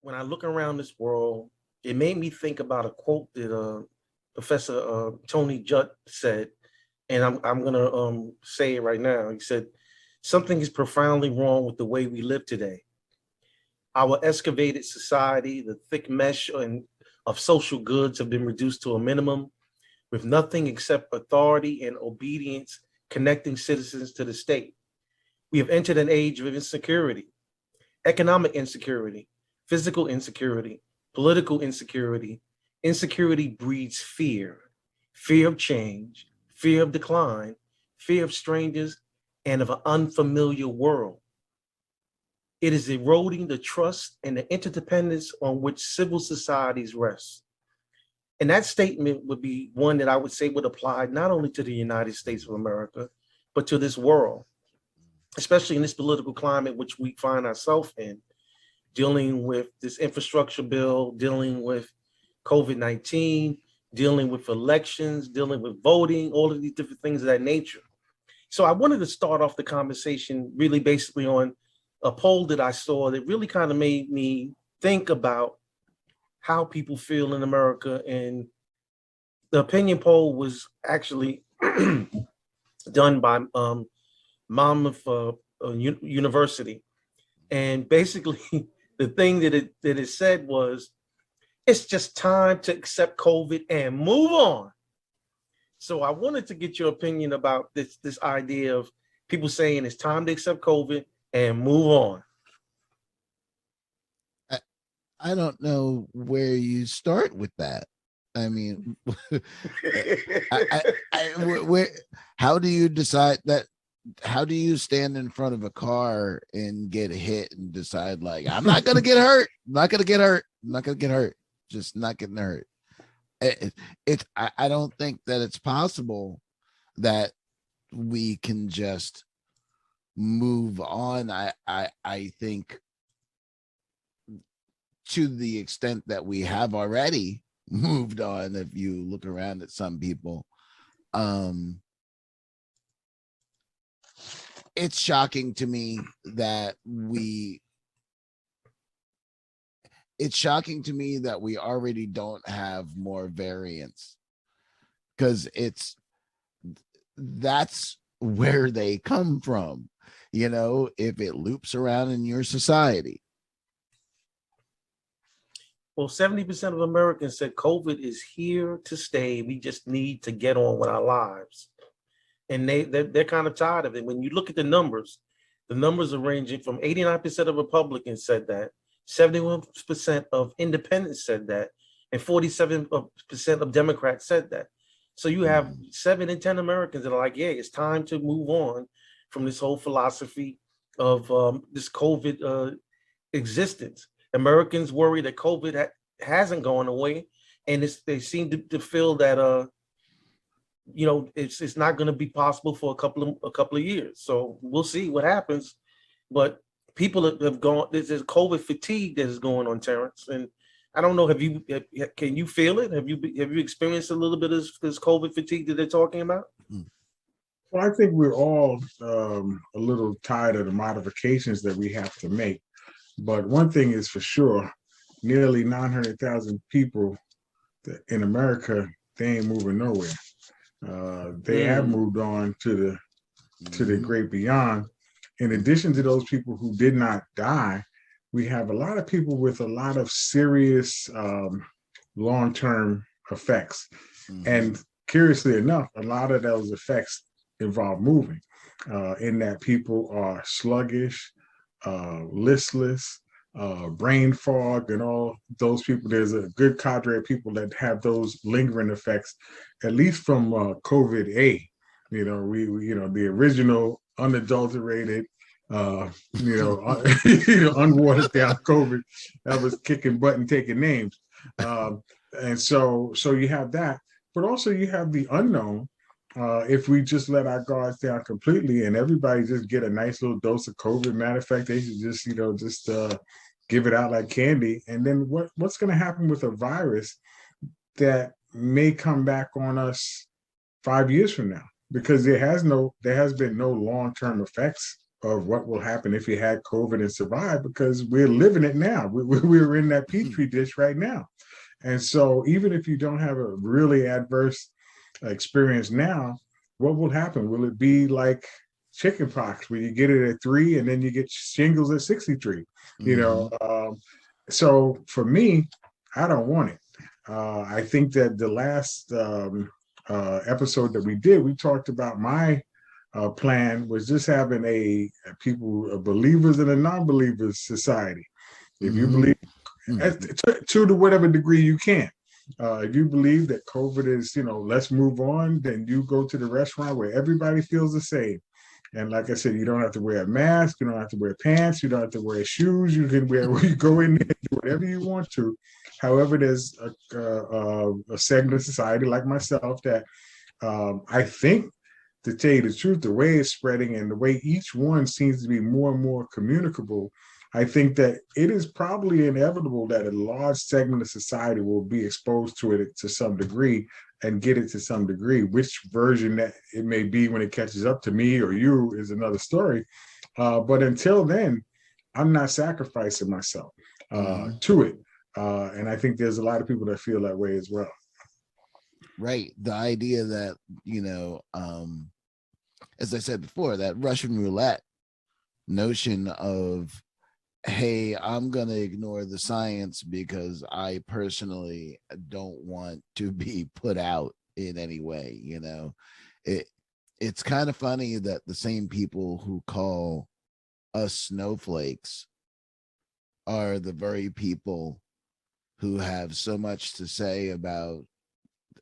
when I look around this world, it made me think about a quote that Professor Tony Judd said, and I'm gonna say it right now. He said, "Something is profoundly wrong with the way we live today. Our excavated society, the thick mesh of social goods have been reduced to a minimum, with nothing except authority and obedience connecting citizens to the state. We have entered an age of insecurity, economic insecurity, physical insecurity, political insecurity. Insecurity breeds fear, fear of change, fear of decline, fear of strangers, and of an unfamiliar world. It is eroding the trust and the interdependence on which civil societies rest." And that statement would be one that I would say would apply not only to the United States of America, but to this world, especially in this political climate which we find ourselves in, dealing with this infrastructure bill, dealing with COVID-19, dealing with elections, dealing with voting, all of these different things of that nature. So I wanted to start off the conversation really basically on a poll that I saw that really kind of made me think about how people feel in America. And the opinion poll was actually done by Monmouth University. And basically, the thing that it said was, it's just time to accept COVID and move on. So I wanted to get your opinion about this idea of people saying it's time to accept COVID and move on. I don't know where you start with that. I mean, where, how do you decide that? How do you stand in front of a car and get hit and decide, like, I'm not going to get hurt. I'm not going to get hurt. I'm not going to get hurt. Just not getting hurt. I don't think that it's possible that we can just move on. I think to the extent that we have already moved on, if you look around at some people, it's shocking to me that we already don't have more variants, because that's where they come from, if it loops around in your society. Well, 70% of Americans said COVID is here to stay. We just need to get on with our lives. And they're kind of tired of it. When you look at the numbers are ranging from 89% of Republicans said that, 71% of independents said that, and 47% of Democrats said that. So you have 7 in 10 Americans that are like, yeah, it's time to move on from this whole philosophy of this COVID existence. Americans worry that COVID hasn't gone away, and they seem to feel that it's not going to be possible for a couple of years. So we'll see what happens. But people have gone. There's COVID fatigue that is going on, Terrence. And I don't know. Can you feel it? Have you experienced a little bit of this COVID fatigue that they're talking about? Well, I think we're all a little tired of the modifications that we have to make. But one thing is for sure, nearly 900,000 people in America, they ain't moving nowhere. They have moved on to the great beyond. In addition to those people who did not die, we have a lot of people with a lot of serious long-term effects. And curiously enough, a lot of those effects involve moving, in that people are sluggish, listless, brain fog, and all those people. There's a good cadre of people that have those lingering effects, at least from COVID-A. The original unadulterated, unwatered down COVID that was kicking butt and taking names. And so you have that, but also you have the unknown. If we just let our guards down completely and everybody just get a nice little dose of COVID, matter of fact, they should just give it out like candy. And then what's going to happen with a virus that may come back on us 5 years from now? Because there has been no long-term effects of what will happen if you had COVID and survive, because we're living it now. We're in that petri dish right now. And so even if you don't have a really adverse experience now, what will happen? Will it be like chickenpox, where you get it at 3 and then you get shingles at 63? You know, so for me, I don't want it. I think that the last episode that we did, we talked about my plan was just having a people, believers and a non-believers society. If you believe, to whatever degree you can. If you believe that COVID is, let's move on, then you go to the restaurant where everybody feels the same. And like I said, you don't have to wear a mask, you don't have to wear pants, you don't have to wear shoes. You can wear, you go in there and do whatever you want to. However, there's a segment of society like myself that I think, to tell you the truth, the way it's spreading and the way each one seems to be more and more communicable, I think that it is probably inevitable that a large segment of society will be exposed to it to some degree and get it to some degree. Which version that it may be when it catches up to me or you is another story. But until then, I'm not sacrificing myself to it. And I think there's a lot of people that feel that way as well. Right. The idea that, as I said before, that Russian roulette notion of, hey, I'm going to ignore the science because I personally don't want to be put out in any way. It's kind of funny that the same people who call us snowflakes are the very people who have so much to say about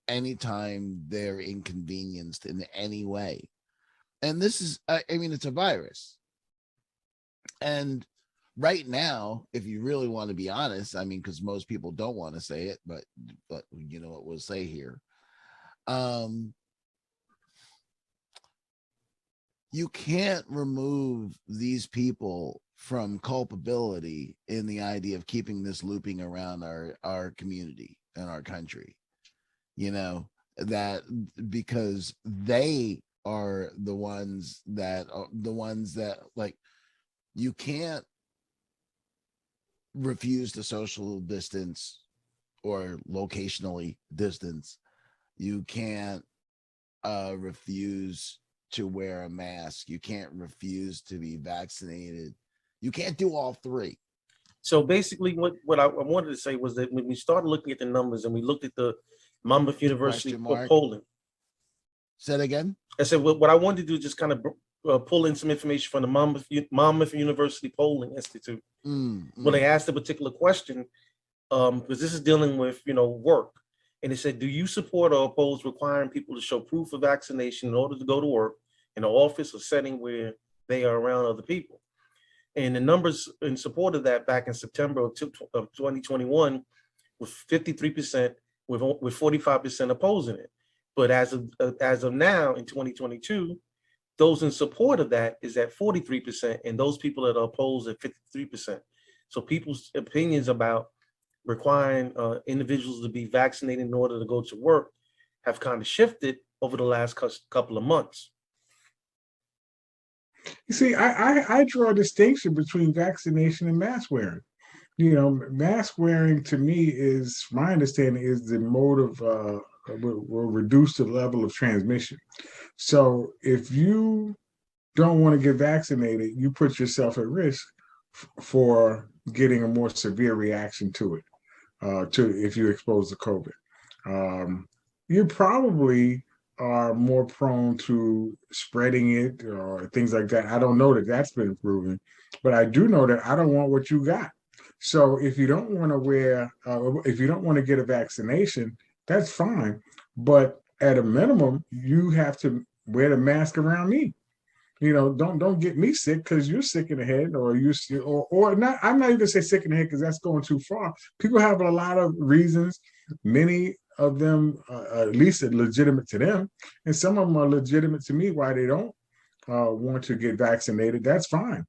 anytime they're inconvenienced in any way. And this is, it's a virus. And right now, if you really want to be honest, because most people don't want to say it, but you know what we'll say here. You can't remove these people from culpability in the idea of keeping this looping around our community and our country. That because they are the ones that like, you can't refuse to social distance or locationally distance. You can't refuse to wear a mask. You can't refuse to be vaccinated. You can't do all three. So basically what I wanted to say was that when we started looking at the numbers and we looked at the Monmouth University polling. Say that again? I said what I wanted to do is just kind of pull in some information from the Monmouth University Polling Institute. When they asked a particular question, because this is dealing with, work. And it said, do you support or oppose requiring people to show proof of vaccination in order to go to work in an office or setting where they are around other people? And the numbers in support of that back in September of 2021 was 53%, with 45% opposing it. But as of now in 2022, those in support of that is at 43%, and those people that are opposed at 53%. So people's opinions about requiring individuals to be vaccinated in order to go to work have kind of shifted over the last couple of months. You see, I draw a distinction between vaccination and mask wearing. Mask wearing to me is, my understanding is the mode of will reduce the level of transmission. So if you don't want to get vaccinated, you put yourself at risk for getting a more severe reaction to it. If you're exposed to COVID, you probably are more prone to spreading it or things like that. I don't know that that's been proven, but I do know that I don't want what you got. So if you don't want to if you don't want to get a vaccination, that's fine. But at a minimum, you have to wear the mask around me. Don't get me sick because you're sick in the head, or not. I'm not even gonna say sick in the head because that's going too far. People have a lot of reasons. Many of them, at least legitimate to them, and some of them are legitimate to me why they don't want to get vaccinated. That's fine,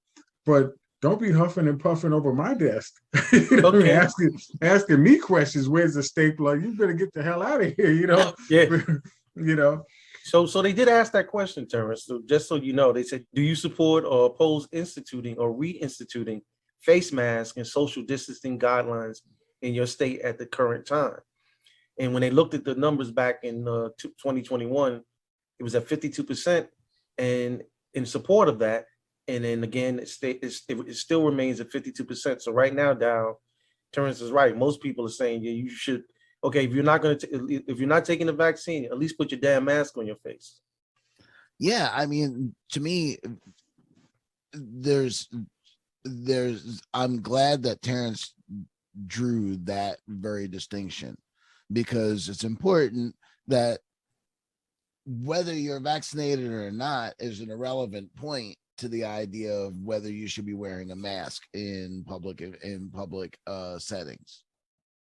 but don't be huffing and puffing over my desk. Okay. asking me questions. Where's the stapler? You better get the hell out of here. Yeah. So they did ask that question, Terrence. So just so you know, they said, do you support or oppose instituting or reinstituting face mask and social distancing guidelines in your state at the current time? And when they looked at the numbers back in 2021, it was at 52% and in support of that. And then again, it still remains at 52%. So right now, Dow, Terrence is right. Most people are saying, yeah, you should, okay, if you're not taking the vaccine, at least put your damn mask on your face. Yeah, I mean, to me, there's I'm glad that Terrence drew that very distinction, because it's important that whether you're vaccinated or not is an irrelevant point to the idea of whether you should be wearing a mask in public settings.